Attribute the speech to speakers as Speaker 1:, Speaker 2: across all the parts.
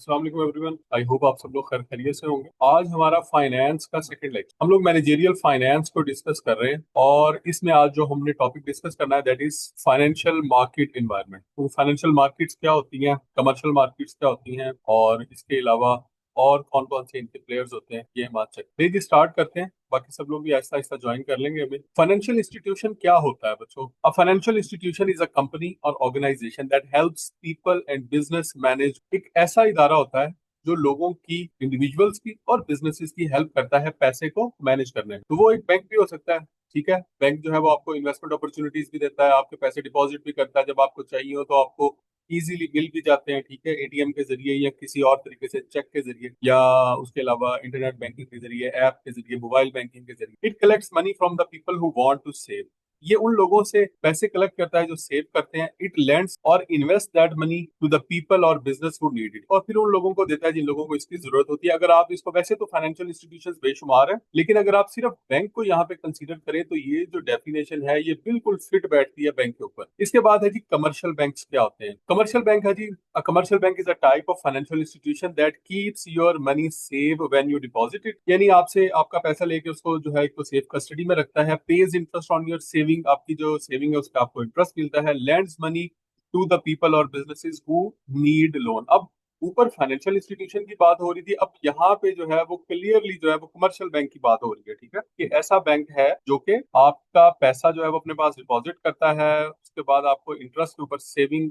Speaker 1: अस्सलाम वालेकुम everyone. I hope आप सब लोग खैर खैरियत से होंगे। आज हमारा फाइनेंस का सेकंड लेक्चर, हम लोग मैनेजेरियल फाइनेंस को डिस्कस कर रहे हैं और इसमें आज जो हमने टॉपिक डिस्कस करना है that is financial market environment. तो फाइनेंशियल मार्केट्स क्या होती हैं, कमर्शियल मार्केट्स क्या होती हैं और इसके अलावा और कौन कौन से इनके प्लेयर्स होते हैं ये हम आज चेक जी स्टार्ट करते हैं। बाकी सब लोग भी आहिस्ता आहिस्ता ज्वाइन कर लेंगे। अभी फाइनेंशियल इंस्टीट्यूशन क्या होता है बच्चों? A financial institution is a company और organization that helps people and business manage. एक ऐसा इदारा होता है जो लोगों की, इंडिविजुअल्स की और बिजनेसेस की हेल्प करता है पैसे को मैनेज करने में। तो वो एक बैंक भी हो सकता है। ठीक है, बैंक जो है वो आपको इन्वेस्टमेंट अपॉर्चुनिटीज भी देता है, आपके पैसे डिपॉजिट भी करता है, जब आपको चाहिए हो तो आपको इजीली मिल भी जाते हैं। ठीक है, एटीएम के जरिए या किसी और तरीके से, चेक के जरिए या उसके अलावा इंटरनेट बैंकिंग के जरिए, ऐप के जरिए, मोबाइल बैंकिंग के जरिए। It collects money from the people who want to save. ये उन लोगों से पैसे कलेक्ट करता है जो सेव करते हैं। इट लेंड्स और invest that money to the people और बिजनेस हु नीड इट, और फिर उन लोगों को देता है जिन लोगों को इसकी जरूरत होती है। अगर आप इसको, वैसे तो फाइनेंशियल इंस्टीट्यूशंस बेशुमार है, लेकिन अगर आप सिर्फ बैंक को यहाँ पे कंसीडर करें तो ये जो डेफिनेशन है ये बिल्कुल फिट बैठती है बैंक के ऊपर। इसके बाद है जी कमर्शियल बैंक्स क्या होते हैं। कमर्शियल बैंक है जी, a commercial bank is a type of financial institution that keeps your money save when you deposit it. यानी आपसे आपका पैसा लेके उसको जो है एक तो सेफ कस्टडी में रखता है, page interest on your saving, आपकी जो सेविंग है उस पर आपको इंटरेस्ट मिलता है, lends money to the people और बिजनेसेस हु नीड लोन। अब ऊपर फाइनेंशियल इंस्टीट्यूशन की बात हो रही थी, अब यहाँ पे जो है वो क्लियरली जो है वो कमर्शियल बैंक की बात हो रही है। ठीक है, कि ऐसा बैंक है जो कि आपका पैसा जो है वो अपने पास डिपॉजिट करता है, उसके बाद आपको इंटरेस्ट के ऊपर सेविंग,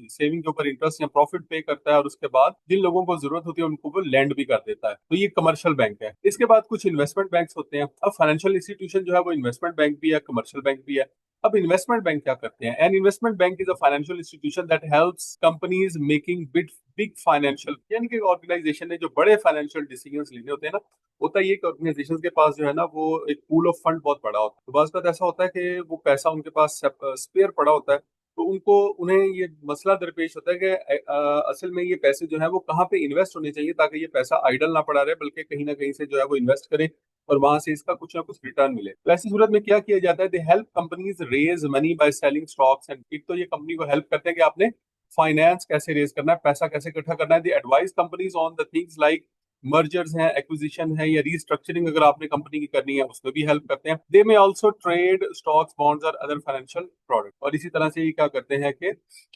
Speaker 1: सेविंग के ऊपर इंटरेस्ट या प्रॉफिट पे करता है, और उसके बाद जिन लोगों को जरूरत होती है उनको वो लैंड भी कर देता है। तो ये कमर्शियल बैंक है। इसके बाद कुछ इन्वेस्टमेंट बैंक्स होते हैं। अब फाइनेंशियल इंस्टीट्यूशन जो है वो इन्वेस्टमेंट बैंक भी है, कमर्शियल बैंक भी है। अब इन्वेस्टमेंट बैंक क्या करते हैं? An investment bank is a financial institution that helps companies making big financial, यानी कि ऑर्गेनाइजेशन ने जो बड़े फाइनेंशियल डिसीजंस लेने होते हैं ना, होता है ये कि ऑर्गेनाइजेशन के पास जो है ना वो एक पूल ऑफ फंड बहुत बड़ा होता है। तो बात बात ऐसा होता है कि वो पैसा उनके पास स्पेयर पड़ा होता है, तो उनको, उन्हें ये मसला दरपेश होता है कि असल में ये पैसे जो है वो कहाँ पे इन्वेस्ट होने चाहिए ताकि ये पैसा आइडल ना पड़ा रहे, बल्कि कहीं ना कहीं से जो है वो इन्वेस्ट करें और वहां से इसका कुछ ना कुछ रिटर्न मिले। तो ऐसी सूरत में क्या किया जाता है? They help companies raise money by selling stocks and, एक तो ये कंपनी को हेल्प करते हैं कि आपने फाइनेंस कैसे रेज करना है, पैसा कैसे इकट्ठा करना है। They advise companies on the things like mergers हैं, एक्विजिशन है या रीस्ट्रक्चरिंग अगर आपने कंपनी की करनी है उसमें भी हेल्प करते हैं। दे में ऑल्सो ट्रेड स्टॉक्स, बॉन्ड्स और अदर फाइनेंशियल प्रोडक्ट। और इसी तरह से ये क्या करते हैं कि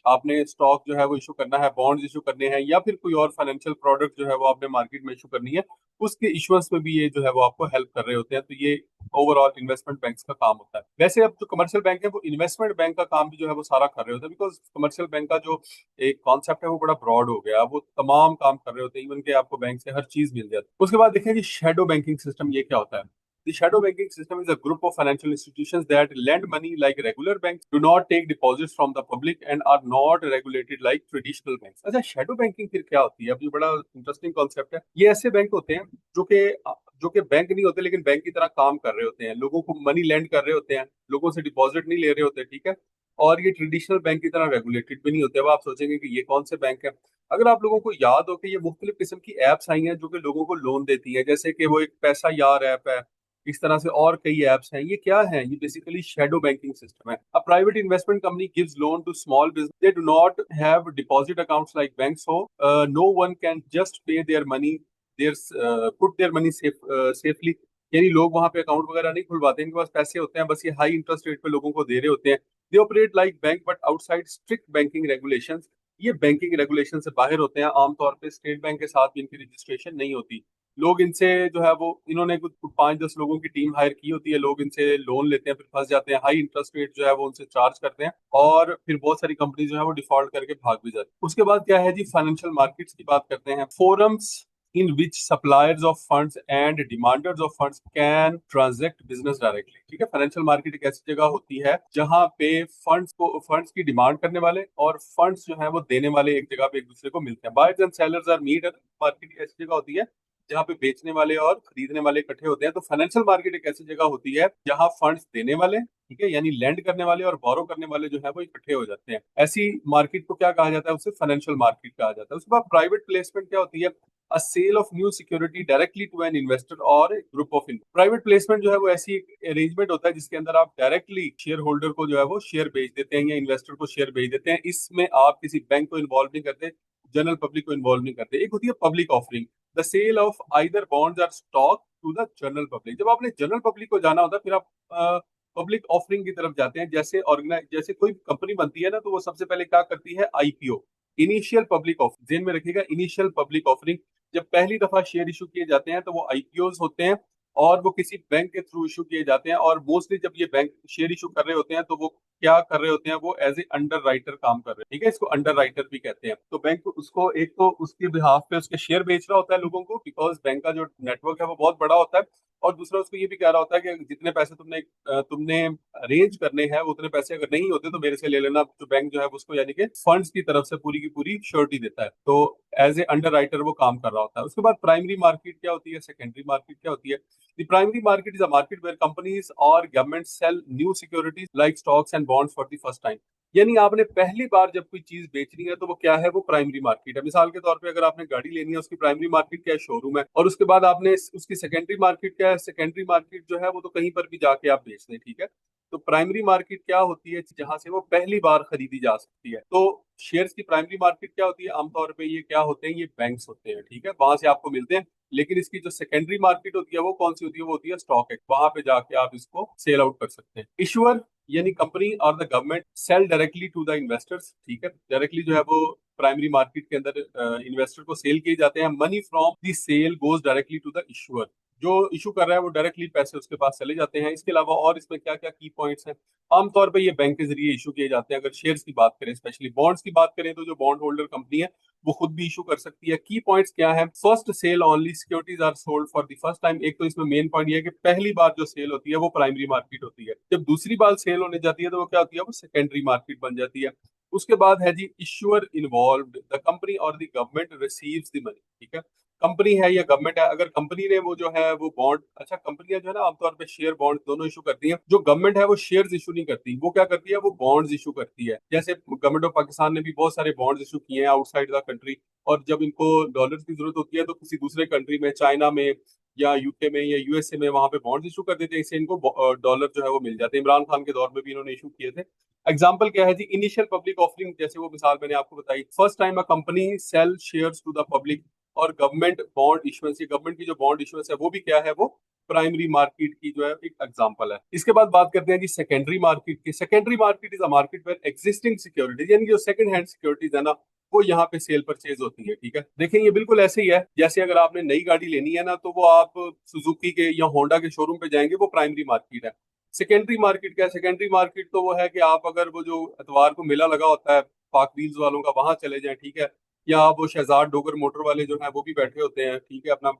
Speaker 1: आपने स्टॉक जो है वो इशू करना है, बॉन्ड्स इशू करने हैं, या फिर कोई और फाइनेंशियल प्रोडक्ट जो है वो आपने मार्केट में इशू करनी है, उसके इशुएंस में भी ये जो है वो आपको हेल्प कर रहे होते हैं। तो ये ओवरऑल इन्वेस्टमेंट बैंक का काम होता है। वैसे अब जो कमर्शियल बैंक है वो इन्वेस्टमेंट बैंक का काम भी जो है वो सारा कर रहे होते हैं, बिकॉज कमर्शियल बैंक का जो एक कॉन्सेप्ट है वो बड़ा ब्रॉड हो गया, वो तमाम काम कर रहे होते हैं, इवन के आपको बैंक से हर चीज मिल जाती है। उसके बाद देखें जी शेडो बैंकिंग सिस्टम, ये क्या होता है? The shadow banking system is a group of financial institutions that lend money like regular banks, do not take deposits from the public and are not regulated like traditional banks। अच्छा, shadow banking फिर क्या होती है? अब ये बड़ा interesting concept है। ये ऐसे बैंक होते हैं जो कि बैंक नहीं होते लेकिन बैंक की तरह काम कर रहे होते हैं, लोगों को मनी लेंड कर रहे होते हैं, लोगों से डिपॉजिट नहीं ले रहे होते। ठीक है, और ये ट्रेडिशनल बैंक की तरह रेगुलेटेड भी नहीं होते। अब आप सोचेंगे कि ये कौन से बैंक है? अगर आप लोगों को याद हो कि ये मुख्तलिफ किस्म की एप्स आई हैं जो कि लोगों को लोन देती हैं, जैसे कि वो एक पैसा यार ऐप है, इस तरह से और कई एप्स हैं। ये क्या है? ये बेसिकली शेडो बैंकिंग सिस्टम है। A private investment company gives loan to small business, they do not have deposit accounts like banks, who no one can just pay their money there, put their money safely. यानी लोग वहां पे account वगैरह नहीं खुलवाते, इनके पास पैसे होते हैं, बस ये हाई इंटरेस्ट रेट पे लोगों को दे रहे होते हैं। They operate like bank but outside strict banking regulations. ये बैंकिंग रेगुलेशन से बाहर होते हैं। आमतौर पे स्टेट बैंक के साथ भी इनकी रजिस्ट्रेशन नहीं होती। लोग इनसे जो है वो, इन्होंने कुछ 5-10 लोगों की टीम हायर की होती है, लोग इनसे लोन लेते हैं, फिर फंस जाते हैं, हाई इंटरेस्ट रेट जो है वो उनसे चार्ज करते हैं, और फिर बहुत सारी कंपनी जो है वो डिफॉल्ट करके भाग भी जाती है। उसके बाद क्या है जी, फाइनेंशियल मार्केट्स की बात करते हैं। Forums in which suppliers of funds and demanders of funds can transact business directly। ठीक है, फाइनेंशियल मार्केट एक ऐसी जगह होती है जहां पे फंड्स की डिमांड करने वाले और फंड्स जो है वो देने वाले एक जगह पे एक दूसरे को मिलते हैं। Buyers and sellers are meet. Market एक ऐसी जगह होती है जहाँ पे बेचने वाले और खरीदने वाले इकट्ठे होते हैं। तो फाइनेंशियल मार्केट एक ऐसी जगह होती है जहाँ फंड्स देने वाले, ठीक है, यानी लैंड करने वाले, और बोरो करने वाले जो है वो इकट्ठे हो जाते हैं। ऐसी मार्केट को क्या कहा जाता है? उसे फाइनेंशियल मार्केट कहा जाता है। उसके बाद प्राइवेट प्लेसमेंट क्या होती है? A sale of new security directly to an investor और group of investor. Private placement जो है वो ऐसी अरेंजमेंट होता है जिसके अंदर आप डायरेक्टली शेयर होल्डर को जो है वो शेयर बेच देते हैं या इन्वेस्टर को शेयर बेच देते हैं। इसमें आप किसी बैंक को इन्वॉल्व नहीं करते, जनरल पब्लिक को इन्वॉल्व नहीं करते। एक होती है public offering, the sale of either bonds or stock to the general public. जब आपने जनरल पब्लिक को जाना होता है फिर आप पब्लिक ऑफरिंग की तरफ जाते हैं। जैसे कोई कंपनी बनती है ना, तो वो सबसे पहले क्या करती है, आईपीओ, इनिशियल पब्लिक ऑफरिंग। जेन में रखिएगा, इनिशियल पब्लिक ऑफरिंग। जब पहली दफा शेयर इशू किए जाते हैं तो वो आईपीओ होते हैं और वो किसी बैंक के थ्रू इशू किए जाते हैं। और मोस्टली जब ये बैंक शेयर इशू कर रहे होते हैं तो वो क्या कर रहे होते हैं, वो एज ए अंडर राइटर काम कर रहे हैं, ठीक है। इसको अंडर राइटर भी कहते हैं। तो बैंक उसको एक तो उसके बिहाफ पे उसके शेयर बेच रहा होता है लोगों को, बिकॉज बैंक का जो नेटवर्क है वो बहुत बड़ा होता है। और दूसरा उसको ये भी कह रहा होता है कि जितने पैसे तुमने अरेंज करने हैं वो उतने पैसे अगर नहीं होते तो मेरे से ले लेना। जो बैंक जो है उसको यानी कि फंड्स की तरफ से पूरी की पूरी श्योरिटी देता है। तो एज ए अंडर राइटर वो काम कर रहा होता है। उसके बाद प्राइमरी मार्केट क्या होती है, सेकेंडरी मार्केट क्या होती है। The primary market is a market where companies or governments sell new securities like stocks and bonds for the first time। यानी आपने पहली बार जब कोई चीज बेचनी है तो वो क्या है, वो प्राइमरी मार्केट है। मिसाल के तौर पे अगर आपने गाड़ी लेनी है, उसकी प्राइमरी मार्केट क्या है, शोरूम है। और उसके बाद आपने उसकी सेकेंडरी मार्केट क्या है, सेकेंडरी मार्केट जो है वो तो कहीं पर भी जाके आप बेच दें, ठीक है। तो प्राइमरी मार्केट क्या होती है, जहां से वो पहली बार खरीदी जा सकती है। तो शेयर्स की प्राइमरी मार्केट क्या होती है, आमतौर पे ये क्या होते हैं, ये बैंक्स होते हैं, ठीक है, वहां से आपको मिलते हैं। लेकिन इसकी जो सेकेंडरी मार्केट होती है वो कौन सी होती है, वो होती है स्टॉक एक्सचेंज। वहां पे जाके आप इसको सेल आउट कर सकते हैं। इशूअर यानी कंपनी और the government sell directly to the investors, ठीक है। डायरेक्टली जो है वो प्राइमरी मार्केट के अंदर इन्वेस्टर को सेल किए जाते हैं। Money from the sale goes directly to the issuer. जो इशू कर रहा है वो डायरेक्टली पैसे उसके पास चले जाते हैं। इसके अलावा और इसमें क्या क्या की पॉइंट्स हैं, आमतौर पे ये बैंक के जरिए इशू किए जाते हैं। अगर शेयर्स की बात करें, स्पेशली बॉन्ड्स की बात करें, तो जो बॉन्ड होल्डर कंपनी है वो खुद भी इशू कर सकती है। की पॉइंट्स क्या है, first sale only securities are sold for the first time. एक तो इसमें मेन पॉइंट ये है कि पहली बार जो सेल होती है वो प्राइमरी मार्केट होती है। जब दूसरी बार सेल होने जाती है तो वो क्या होती है, वो सेकेंडरी मार्केट बन जाती है। उसके बाद है जी इश्यूअर इन्वॉल्व्ड, द कंपनी और the government receives the money, ठीक है। कंपनी है या गवर्नमेंट है, अगर कंपनी ने वो जो है वो बॉन्ड, अच्छा कंपनियां जो है ना आमतौर पे शेयर बॉन्ड दोनों इशू करती हैं। जो गवर्नमेंट है वो शेयर्स इशू नहीं करती, वो क्या करती है, वो बॉन्ड्स इशू करती है। जैसे गवर्नमेंट ऑफ पाकिस्तान ने भी बहुत सारे बॉन्ड्स इशू किए हैं आउटसाइड द कंट्री। और जब इनको डॉलर्स की जरूरत होती है तो किसी दूसरे कंट्री में, चाइना में या यूके में या यूएसए में, वहां पे बॉन्ड्स इशू कर देते हैं। इससे इनको डॉलर जो है वो मिल जाते हैं। इमरान खान के दौर में भी इन्होंने इशू किए थे। एग्जाम्पल क्या है जी, इनिशियल पब्लिक ऑफरिंग, जैसे वो मिसाल मैंने आपको बताई, first time a company sell shares to the public. और गवर्नमेंट बॉन्ड इशुएंस, गवर्नमेंट की जो बॉन्ड इशुएंस है वो भी क्या है, वो प्राइमरी मार्केट की जो है एक एग्जांपल है। इसके बाद बात करते हैं जी सेकेंडरी मार्केट की। Secondary market is a market where existing securities, यानी जो सेकंड हैंड सिक्योरिटीज है ना, वो यहाँ पे सेल परचेज होती है, ठीक है। देखिए ये बिल्कुल ऐसे ही है जैसे अगर आपने नई गाड़ी लेनी है ना, तो वो आप सुजुकी के या होंडा के शोरूम पे जाएंगे, वो प्राइमरी मार्केट है। सेकेंडरी मार्केट क्या है, सेकेंडरी मार्केट तो वो है कि आप अगर वो जो एतवार को मेला लगा होता है पाक व्हील्स वालों का, वहां चले जाएं, ठीक है। या वो शहजाद डोगर मोटर वाले जो है वो भी बैठे होते हैं, ठीक है, अपना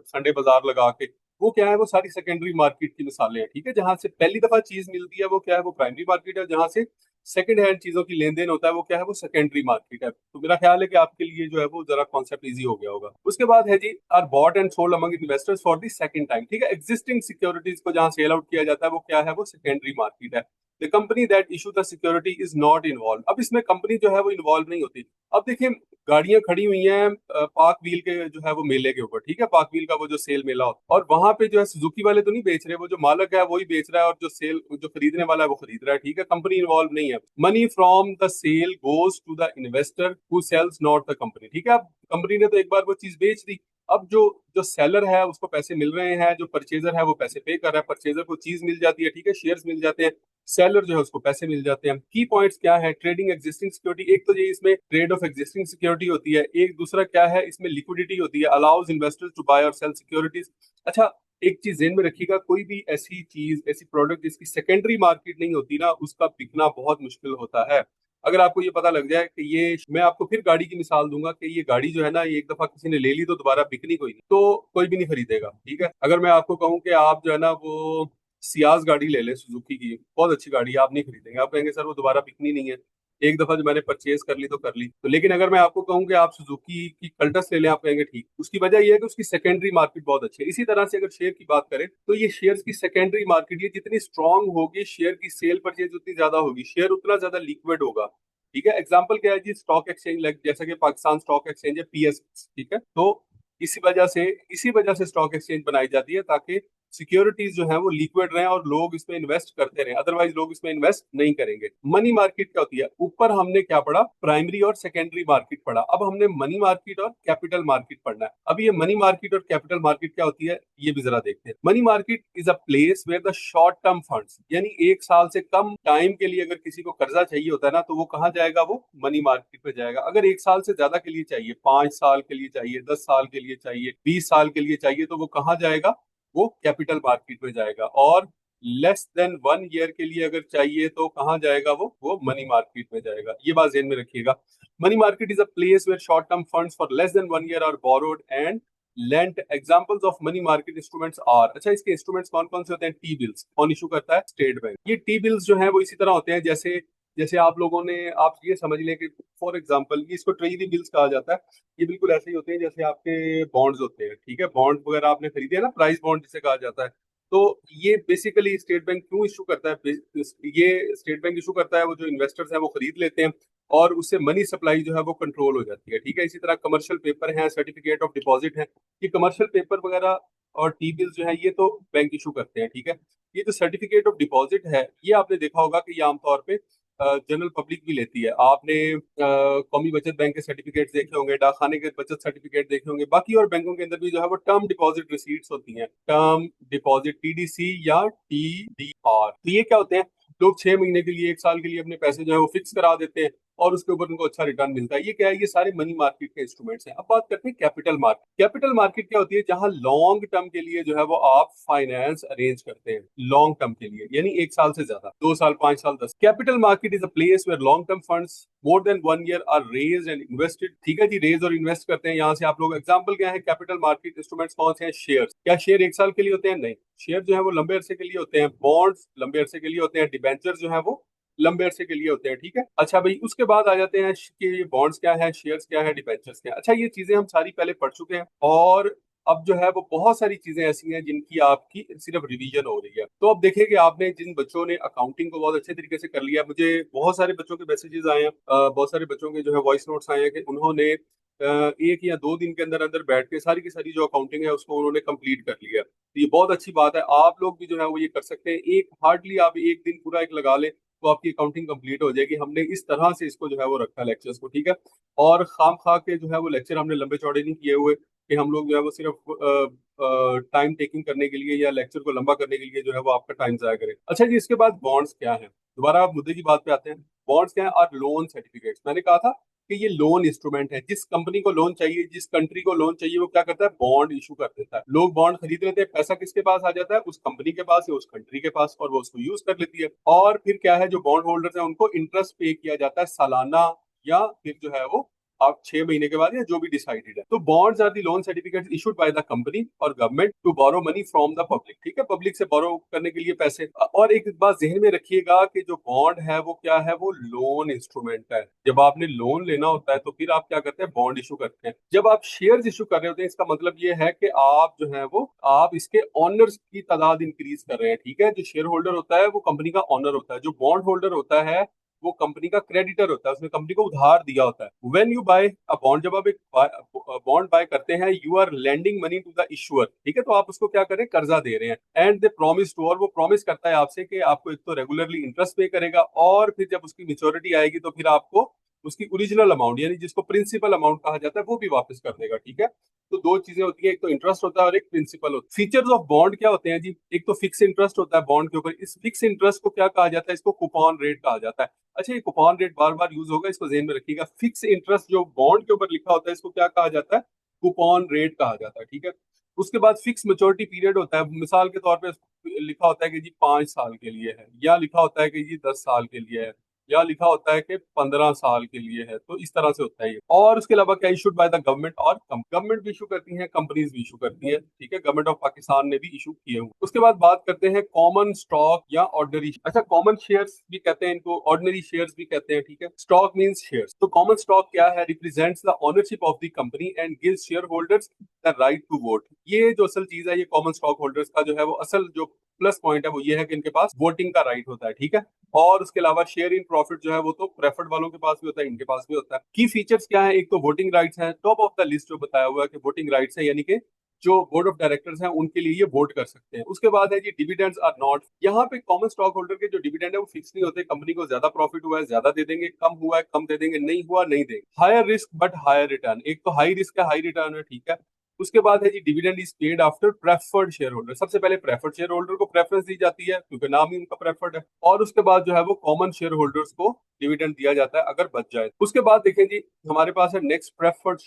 Speaker 1: संडे बाजार लगा के। वो क्या है, वो सारी सेकेंडरी मार्केट की मिसालें हैं, ठीक है। जहां से पहली दफा चीज मिलती है वो क्या है, वो प्राइमरी मार्केट है। जहां से सेकंड हैंड चीजों की लेन देन होता है वो क्या है, वो सेकेंडरी मार्केट है। तो मेरा ख्याल है कि आपके लिए जो है वो जरा कॉन्सेप्ट इजी हो गया होगा। उसके बाद है जी are bought and sold among investors for the second time, ठीक है। एग्जिस्टिंग सिक्योरिटीज को जहां सेल आउट किया जाता है वो क्या है, वो सेकेंडरी मार्केट है। The company that issue the security is not involve. अब इसमें कंपनी जो है वो इन्वॉल्व नहीं होती। अब देखिए गाड़ियां खड़ी हुई हैं पाक व्हील के जो है वो मेले के ऊपर, ठीक है, पाक व्हील का वो जो सेल मेला होता है। और वहां पे जो है सुजुकी वाले तो नहीं बेच रहे, वो जो मालक है वही बेच रहा है, और जो खरीदने वाला है वो खरीद रहा है, ठीक है। कंपनी इन्वॉल्व नहीं है। Money from the sale goes to the investor who sells not the company, ठीक है। अब कंपनी ने तो एक बार वो चीज बेच दी। अब जो जो सेलर है उसको पैसे मिल रहे हैं, जो परचेजर है वो पैसे पे कर रहा है, परचेजर को चीज मिल जाती है, ठीक है, शेयर्स मिल जाते हैं। सेलर जो है उसको पैसे मिल जाते हैं। की पॉइंट्स क्या है, ट्रेडिंग एग्जिस्टिंग सिक्योरिटी, एक तो ये इसमें ट्रेड ऑफ एग्जिस्टिंग सिक्योरिटी होती है। एक दूसरा क्या है, इसमें लिक्विडिटी होती है, अलाउज इन्वेस्टर्स टू बाय और सेल सिक्योरिटीज। अच्छा एक चीज ध्यान में रखिएगा, कोई भी ऐसी चीज, ऐसी प्रोडक्ट जिसकी सेकेंडरी मार्केट नहीं होती ना, उसका बिकना बहुत मुश्किल होता है। अगर आपको ये पता लग जाए कि ये, मैं आपको फिर गाड़ी की मिसाल दूंगा कि ये गाड़ी जो है ना, ये एक दफा किसी ने ले ली तो दोबारा बिकनी कोई नहीं, तो कोई भी नहीं खरीदेगा, ठीक है। अगर मैं आपको कहूँ कि आप जो है ना वो सियाज गाड़ी ले लें सुजुकी की, बहुत अच्छी गाड़ी है, आप नहीं खरीदेंगे, आप कहेंगे सर वो दोबारा बिकनी नहीं है, एक दफा जो मैंने परचेज कर ली तो कर ली। तो लेकिन अगर मैं आपको कहूँ कि आप सुजुकी की कल्टस ले लें, आप कहेंगे ठीक। उसकी वजह यह है कि उसकी सेकेंडरी मार्केट बहुत अच्छी है। इसी तरह से अगर शेयर की बात करें तो ये शेयर की सेकेंडरी मार्केट, ये जितनी स्ट्रांग होगी, शेयर की सेल परचेज उतनी ज्यादा होगी, शेयर उतना ज्यादा लिक्विड होगा, ठीक है। एग्जाम्पल क्या है जी, स्टॉक एक्सचेंज, लाइक जैसा कि पाकिस्तान स्टॉक एक्सचेंज है, पीएस, ठीक है। तो इसी वजह से स्टॉक एक्सचेंज बनाई जाती है, ताकि सिक्योरिटीज जो है वो लिक्विड रहे और लोग इसमें इन्वेस्ट करते रहे, अदरवाइज लोग इसमें इन्वेस्ट नहीं करेंगे। मनी मार्केट क्या होती है? ऊपर हमने क्या पढ़ा? प्राइमरी और सेकेंडरी मार्केट पढ़ा। अब हमने मनी मार्केट और कैपिटल मार्केट पढ़ना है। अब ये मनी मार्केट और कैपिटल मार्केट क्या होती है ये भी जरा देखते हैं। Money market is a place where the short term funds, यानी एक साल से कम टाइम के लिए अगर किसी को कर्जा चाहिए होता है ना, तो वो कहाँ जाएगा? वो मनी मार्केट पे जाएगा। अगर एक साल से ज्यादा के लिए चाहिए, 5 साल के लिए चाहिए, 10 साल के लिए चाहिए, 20 साल के लिए चाहिए, तो वो कहाँ जाएगा? वो कैपिटल मार्केट में जाएगा। और लेस देन 1 ईयर के लिए अगर चाहिए तो कहाँ जाएगा? वो मनी मार्केट में जाएगा। ये बात ध्यान में रखिएगा। Money market is a place where short term funds for less than 1 year are borrowed and lent. Examples of money market instruments are, अच्छा इसके इंस्ट्रूमेंट्स कौन कौन से होते हैं? T bills. कौन इशू करता है? State bank. ये टी बिल्स जो है वो इसी तरह होते हैं जैसे जैसे आप लोगों ने, आप ये समझ लें कि फॉर एग्जांपल इसको ट्रेजरी बिल्स कहा जाता है। ये बिल्कुल ऐसे ही होते हैं जैसे आपके बॉन्ड्स होते हैं, ठीक है? बॉन्ड वगैरह आपने खरीदे हैं ना, प्राइस बॉन्ड जिसे कहा जाता है। तो ये बेसिकली स्टेट बैंक क्यों इशू करता है? ये स्टेट बैंक इशू करता है, वो जो इन्वेस्टर्स हैं वो खरीद लेते हैं और उससे मनी सप्लाई जो है वो कंट्रोल हो जाती है, ठीक है? इसी तरह कमर्शियल पेपर है, सर्टिफिकेट ऑफ डिपॉजिट है, ये कमर्शियल पेपर वगैरह और टी बिल्स जो है ये तो बैंक इशू करते हैं, ठीक है? ये जो सर्टिफिकेट ऑफ डिपॉजिट है ये आपने देखा होगा कि ये आमतौर पे जनरल पब्लिक भी लेती है। आपने कौमी बचत बैंक के सर्टिफिकेट देखे होंगे, डाकखाने के बचत सर्टिफिकेट देखे होंगे, बाकी और बैंकों के अंदर भी जो है वो टर्म डिपॉजिट रिसीट्स होती हैं, टर्म डिपॉजिट टीडीसी या टीडीआर। तो ये क्या होते हैं? लोग 6 महीने के लिए, 1 साल के लिए अपने पैसे जो है वो फिक्स करा देते हैं और उसके ऊपर उनको अच्छा रिटर्न मिलता है। ये क्या है? ये सारे मनी मार्केट के इंस्ट्रूमेंट्स हैं। अब बात करते हैं कैपिटल मार्केट। कैपिटल मार्केट क्या होती है? जहां लॉन्ग टर्म के लिए जो है वो आप फाइनेंस अरेंज करते हैं, लॉन्ग टर्म के लिए, यानी 1 साल से ज्यादा, 2 साल, 5 साल, 10। Capital market is a place where long term funds more than 1 year are raise and invested, ठीक है जी? रेज और इन्वेस्ट करते हैं यहाँ से आप लोग। एग्जाम्पल क्या है कैपिटल मार्केट इंस्ट्रूमेंट्स? कौन से हैं? शेयर। क्या शेयर 1 साल के लिए होते हैं? नहीं, शेयर जो है वो लंबे अरसे के लिए होते हैं। बॉन्ड्स लंबे अरसे के लिए होते हैं। डिबेंचर जो है वो लंबे अरसे के लिए होते हैं, ठीक है? अच्छा भाई, उसके बाद आ जाते हैं कि ये बॉन्ड्स क्या है, शेयर्स क्या है, डिबेंचर्स क्या है। अच्छा, ये चीजें हम सारी पहले पढ़ चुके हैं और अब जो है वो बहुत सारी चीजें ऐसी हैं जिनकी आपकी सिर्फ रिवीजन हो रही है। तो अब देखिए कि आपने जिन बच्चों ने अकाउंटिंग को बहुत अच्छे तरीके से कर लिया, मुझे बहुत सारे बच्चों के मैसेजेस आए हैं, बहुत सारे बच्चों के जो है वॉइस नोट्स आए हैं कि उन्होंने 1 या 2 दिन के अंदर अंदर बैठ के सारी की सारी जो अकाउंटिंग है उसको उन्होंने कंप्लीट कर लिया। तो ये बहुत अच्छी बात है। आप लोग भी जो है वो ये कर सकते हैं। एक हार्डली आप एक दिन पूरा एक लगा लें तो आपकी अकाउंटिंग कंप्लीट हो जाएगी। हमने इस तरह से इसको जो है वो रखा लेक्चर्स को, ठीक है? और खाम खा के जो है वो लेक्चर हमने लंबे चौड़े नहीं किए हुए कि हम लोग जो है वो सिर्फ टाइम टेकिंग करने के लिए या लेक्चर को लंबा करने के लिए जो है वो आपका टाइम जाया करें। अच्छा जी, इसके बाद बॉन्ड्स क्या है? दोबारा आप मुद्दे की बात पे आते हैं। बॉन्ड्स क्या है? और लोन सर्टिफिकेट्स। मैंने कहा था कि ये लोन इंस्ट्रूमेंट है। जिस कंपनी को लोन चाहिए, जिस कंट्री को लोन चाहिए, वो क्या करता है? बॉन्ड इशू कर देता है। लोग बॉन्ड खरीद लेते हैं, पैसा किसके पास आ जाता है? उस कंपनी के पास या उस कंट्री के पास, और वो उसको यूज कर लेती है। और फिर क्या है, जो बॉन्ड होल्डर्स हैं उनको इंटरेस्ट पे किया जाता है सालाना, या फिर जो है वो आप 6 महीने के बाद, या जो भी डिसाइडेड है। तो bonds are the loan certificate issued by the company और government to borrow money from the public, ठीक है? पब्लिक से बोरो करने के लिए पैसे। और एक बात जहन में रखिएगा कि जो बॉन्ड है वो क्या है? वो लोन इंस्ट्रूमेंट है। जब आपने लोन लेना होता है तो फिर आप क्या करते हैं? बॉन्ड इशू करते हैं। जब आप शेयर्स इशू कर रहे होते हैं, इसका मतलब ये है कि आप जो है वो आप इसके ऑनर्स की तादाद इंक्रीज कर रहे हैं, ठीक है? जो शेयर होल्डर होता है वो कंपनी का ऑनर होता है। जो बॉन्ड होल्डर होता है वो कंपनी का क्रेडिटर होता है, उसने कंपनी को उधार दिया होता है। When you buy a bond, जब आप एक बॉन्ड बाय करते हैं, you are lending money to the issuer, ठीक है? तो आप उसको क्या करें? कर्जा दे रहे हैं। एंड दे प्रॉमिस टू, और वो प्रॉमिस करता है आपसे कि आपको एक तो रेगुलरली इंटरेस्ट पे करेगा, और फिर जब उसकी मेच्योरिटी आएगी तो फिर आपको उसकी ओरिजिनल अमाउंट, यानी जिसको प्रिंसिपल अमाउंट कहा जाता है, वो भी वापस कर देगा, ठीक है? तो दो चीजें होती है, एक तो इंटरेस्ट होता है और एक प्रिंसिपल होता है। फीचर्स ऑफ बॉन्ड क्या होते हैं जी? एक तो फिक्स इंटरेस्ट होता है बॉन्ड के ऊपर। इस फिक्स इंटरेस्ट को क्या कहा जाता है? इसको कूपन रेट कहा जाता है। अच्छा, ये कूपन रेट बार बार यूज होगा, इसको ध्यान में रखिएगा। फिक्स इंटरेस्ट जो बॉन्ड के ऊपर लिखा होता है इसको क्या कहा जाता है? कूपन रेट कहा जाता है, ठीक है? उसके बाद फिक्स मेच्योरिटी पीरियड होता है। मिसाल के तौर पे लिखा होता है कि जी 5 साल के लिए है, या लिखा होता है कि जी 10 साल के लिए है, या लिखा होता है कि 15 साल के लिए है। तो इस तरह से होता है ये। और उसके अलावा क्या इशूड बाय द गवर्नमेंट, और गवर्नमेंट भी इशू करती है, कंपनीज भी इशू करती है, ठीक है? गवर्नमेंट ऑफ पाकिस्तान ने भी इशू किए हुए। उसके बाद बात करते हैं कॉमन स्टॉक या ऑर्डिनरी। अच्छा, कॉमन शेयर्स भी कहते हैं इनको, ऑर्डिनरी शेयर्स भी कहते हैं, ठीक है? Stock means shares. तो कॉमन स्टॉक क्या है? Represents the ownership of the company and gives share holders the right to vote. ये जो असल चीज है, ये कॉमन स्टॉक होल्डर्स का जो है वो असल जो प्लस पॉइंट है वो ये है कि इनके पास वोटिंग का राइट होता है, ठीक है? और उसके अलावा शेयर इन प्रॉफिट जो है वो तो प्रेफर्ड वालों के पास भी होता है, इनके पास भी होता है। की फीचर्स क्या है? एक तो वोटिंग राइट्स है, टॉप ऑफ द लिस्ट जो बताया हुआ है कि वोटिंग राइट्स है, यानी कि जो बोर्ड ऑफ डायरेक्टर्स हैं उनके लिए ये वोट कर सकते हैं। उसके बाद है जी डिविडेंड्स आर नॉट, यहाँ पे कॉमन स्टॉक होल्डर के जो डिविडेंड है वो फिक्स नहीं होते। कंपनी को ज्यादा प्रॉफिट हुआ है ज्यादा दे देंगे, कम हुआ है कम दे देंगे, नहीं हुआ नहीं देंगे। Higher risk but higher return, एक तो हाई रिस्क है हाई रिटर्न है, ठीक है। उसके बाद है जी dividend is paid after preferred share holder, सबसे पहले प्रेफर्ड शेयर होल्डर को प्रेफरेंस दी जाती है क्योंकि नाम ही उनका प्रेफर्ड है, और उसके बाद जो है वो कॉमन शेयर होल्डर्स को डिविडेंड दिया जाता है अगर बच जाए। उसके बाद देखें जी हमारे पास है नेक्स्ट प्रेफर्ड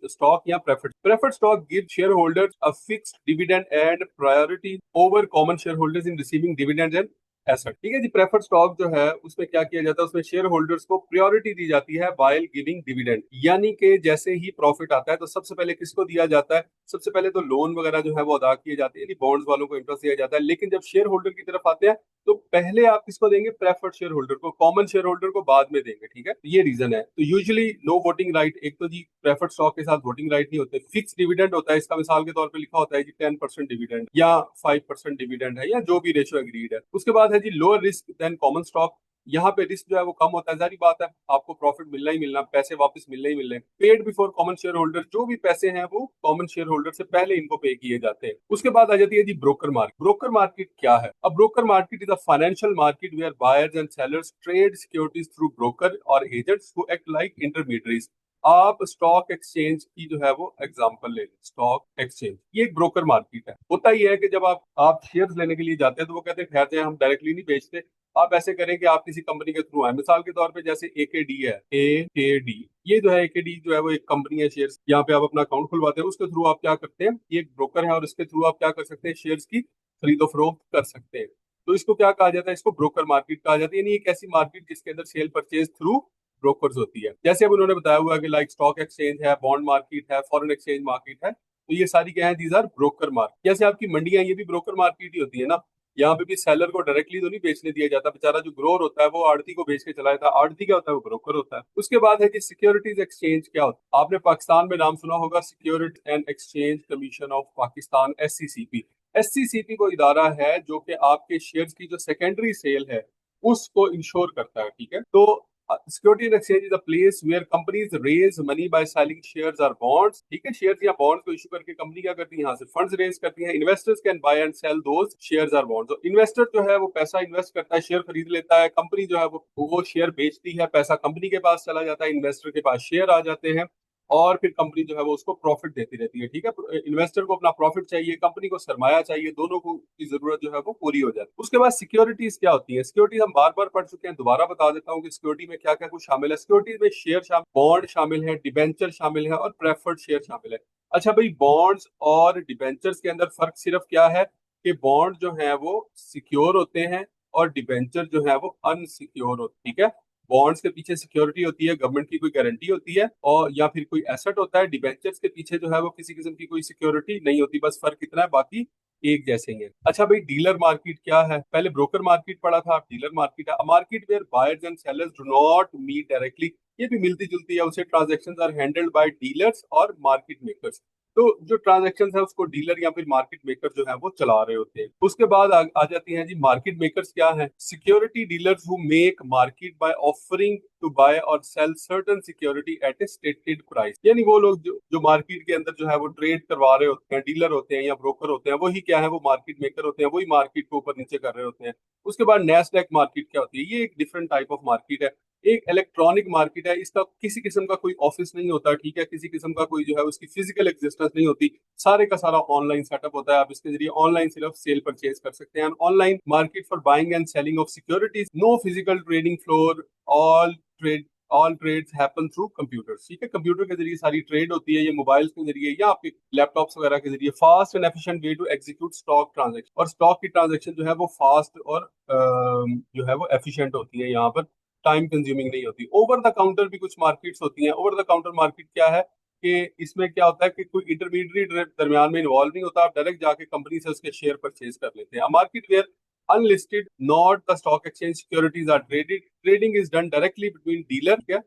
Speaker 1: स्टॉक या preferred stock give share holders a fixed dividend and priority over common share holders in receiving dividend and asset, ठीक है जी। प्रेफर्ड स्टॉक जो है उसमें क्या किया जाता है, उसमें शेयर होल्डर्स को प्रायोरिटी दी जाती है वाइल गिविंग डिविडेंड, यानी कि जैसे ही प्रॉफिट आता है तो सबसे पहले किसको दिया जाता है, सबसे पहले तो लोन वगैरह जो है वो अदा किए जाते हैं, बॉन्ड्स वालों को इंटरेस्ट दिया जाता है। लेकिन जब शेयर होल्डर की तरफ आते हैं तो पहले आप किसको देंगे, प्रेफर्ड शेयर होल्डर को, कॉमन शेयर होल्डर को बाद में देंगे, ठीक है। तो ये रीजन है। तो यूजुअली नो वोटिंग राइट, एक तो जी प्रेफर्ड स्टॉक के साथ वोटिंग राइट नहीं होते, फिक्स डिविडेंड होता है, इसका मिसाल के तौर पर लिखा होता है जी 10% डिविडेंड या 5% डिविडेंड है या जो भी रेशियो एग्रीड है। उसके बाद है जी lower risk than common stock, यहाँ पे रिस्क जो है वो कम होता है, जारी बात है आपको प्रॉफिट मिलना ही मिलना, पैसे वापस मिलने ही मिलने। Paid before common share holder, जो भी पैसे हैं वो कॉमन शेयर होल्डर से पहले इनको पे किए जाते हैं। उसके बाद आ जाती है जी ब्रोकर मार्केट। ब्रोकर मार्केट क्या है, अब broker market is a financial market where buyers and sellers trade securities through broker और agents who act like intermediaries. आप स्टॉक एक्सचेंज की जो है वो एग्जांपल ले लें, स्टॉक एक्सचेंज ये एक ब्रोकर मार्केट है। होता ही है कि जब आप शेयर्स लेने के लिए जाते हैं तो वो कहते हैं ठहर जाए हम डायरेक्टली नहीं बेचते, आप ऐसे करें कि आप किसी कंपनी के थ्रू आए। मिसाल के तौर पे जैसे एकेडी है, एकेडी ये जो है एकेडी जो है वो एक कंपनी है शेयर्स, यहाँ पे आप अपना अकाउंट खुलवाते हैं, उसके थ्रू आप क्या करते हैं, ये एक ब्रोकर है और इसके थ्रू आप क्या कर सकते हैं, शेयर्स की खरीदो फरोख्त कर सकते हैं। तो इसको क्या कहा जाता है, इसको ब्रोकर मार्केट कहा जाता है, यानी एक ऐसी मार्केट जिसके अंदर सेल परचेज थ्रू ब्रोकर्स होती है। जैसे अब उन्होंने बताया हुआ है कि लाइक स्टॉक एक्सचेंज है, बॉन्ड मार्केट है, फॉरेन एक्सचेंज मार्केट है, तो ये सारी क्या है, दीज आर ब्रोकर मार्केट। जैसे आपकी मंडियां ये भी ब्रोकर मार्केट ही होती है ना, यहाँ पे भी सेलर को डायरेक्टली तो नहीं बेचने दिया जाता, बेचारा जो ग्रोअर होता है वो आड़ती को बेच के चला जाता है। आड़ती क्या होता है, वो ब्रोकर होता है। उसके बाद है कि सिक्योरिटीज एक्सचेंज क्या होता है, आपने पाकिस्तान में नाम सुना होगा, security and exchange commission of Pakistan, SCCP. SCCP को इदारा है जो कि आपके शेयर्स की जो सेकेंडरी सेल है उसको इंश्योर करता है, ठीक है। तो security and exchange is a place where companies raise money by selling shares और बॉन्ड्स, ठीक है। शेयर्स या बॉन्ड्स को इशू करके कंपनी क्या करती है, यहाँ से फंड्स रेज करती है। Investors can buy and sell those shares और बॉन्ड्स, इन्वेस्टर जो है वो पैसा इन्वेस्ट करता है, शेयर खरीद लेता है, कंपनी जो है वो शेयर बेचती है, पैसा कंपनी के पास चला जाता है, इन्वेस्टर के पास शेयर आ जाते हैं और फिर कंपनी जो है वो उसको प्रॉफिट देती रहती है, ठीक है। इन्वेस्टर को अपना प्रॉफिट चाहिए, कंपनी को सरमाया चाहिए, दोनों को की जरूरत जो है वो पूरी हो जाती है। उसके बाद सिक्योरिटीज क्या होती है, सिक्योरिटीज हम बार बार पढ़ चुके हैं, दोबारा बता देता हूँ कि सिक्योरिटी में क्या क्या कुछ शामिल है। सिक्योरिटीज में शेयर शामिल, बॉन्ड शामिल है, डिबेंचर शामिल है और प्रेफर्ड शेयर शामिल है। अच्छा भाई, बॉन्ड्स और डिबेंचर्स के अंदर फर्क सिर्फ क्या है कि बॉन्ड जो है वो सिक्योर होते हैं और डिबेंचर जो है वो अनसिक्योर होते हैं, ठीक है। बॉन्ड्स के पीछे सिक्योरिटी होती है, गवर्नमेंट की कोई गारंटी होती है, और या फिर कोई एसेट होता है। डिबेंचर्स के पीछे जो है वो किसी किस्म की कोई सिक्योरिटी नहीं होती, बस फर्क इतना है, बाकी एक जैसे ही है। अच्छा भाई, डीलर मार्केट क्या है, पहले ब्रोकर मार्केट पढ़ा था, अब डीलर मार्केट है। Market where buyers and sellers do not meet directly, ये भी मिलती जुलती है उसे, transaction are handled by dealers और मार्केट मेकर्स। तो जो ट्रांजेक्शन है उसको डीलर या फिर मार्केट मेकर जो है वो चला रहे होते हैं। उसके बाद आ जाती है जी मार्केट मेकर्स क्या है, security dealers who make market by offering to buy और sell certain security at a stated price, यानी वो लोग जो मार्केट के अंदर जो है वो ट्रेड करवा रहे होते हैं, डीलर होते हैं या ब्रोकर होते हैं, वही क्या है, वो मार्केट मेकर होते हैं, वही मार्केट को ऊपर नीचे कर रहे होते हैं। उसके बाद नैस्डैक मार्केट क्या होती है, ये एक डिफरेंट टाइप ऑफ मार्केट है, एक इलेक्ट्रॉनिक मार्केट है, इसका किसी किस्म का कोई ऑफिस नहीं होता, ठीक है, किसी किस्म का कोई जो है उसकी फिजिकल एग्जिस्टेंस नहीं होती, सारे का सारा ऑनलाइन सेटअप होता है। आप इसके जरिए ऑनलाइन सिर्फ सेल परचेज कर सकते हैं। Online market for buying and selling of securities, no physical trading floor, all trade all trades happen through computers, ठीक है। कंप्यूटर के जरिए सारी ट्रेड होती है, ये मोबाइल्स के जरिए या आपके लैपटॉप्स वगैरह के जरिए। Fast and efficient way to execute stock transaction, और स्टॉक की ट्रांजैक्शन जो है वो फास्ट और जो है वो एफिशिएंट होती है, यहाँ पर टाइम कंज्यूमिंग नहीं होती। ओवर द काउंटर भी कुछ मार्केट्स होती हैं। ओवर द काउंटर मार्केट क्या है कि इसमें क्या होता है कि कोई इंटरमीडिएट दरमियान में इन्वॉल्व नहीं होता, आप डायरेक्ट जाके कंपनी से उसके शेयर परचेज कर लेते हैं। Market where unlisted, not the stock exchange securities are traded. Trading is done directly between dealer, क्या